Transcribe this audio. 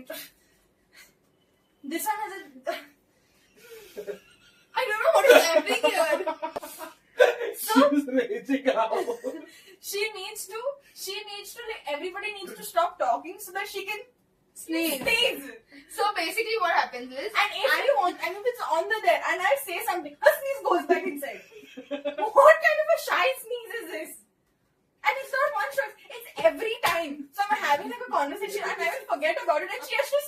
point. This one has a... I don't know what is happening here. She's raging out. She needs to, like, everybody needs to stop talking so that she can sneeze. So basically what happens is, And if it's on the there, and I say something, her sneeze goes back inside. What kind of a shy sneeze is this? And it's not one shot, it's every time. So I'm having like a conversation and I will forget about it and she has to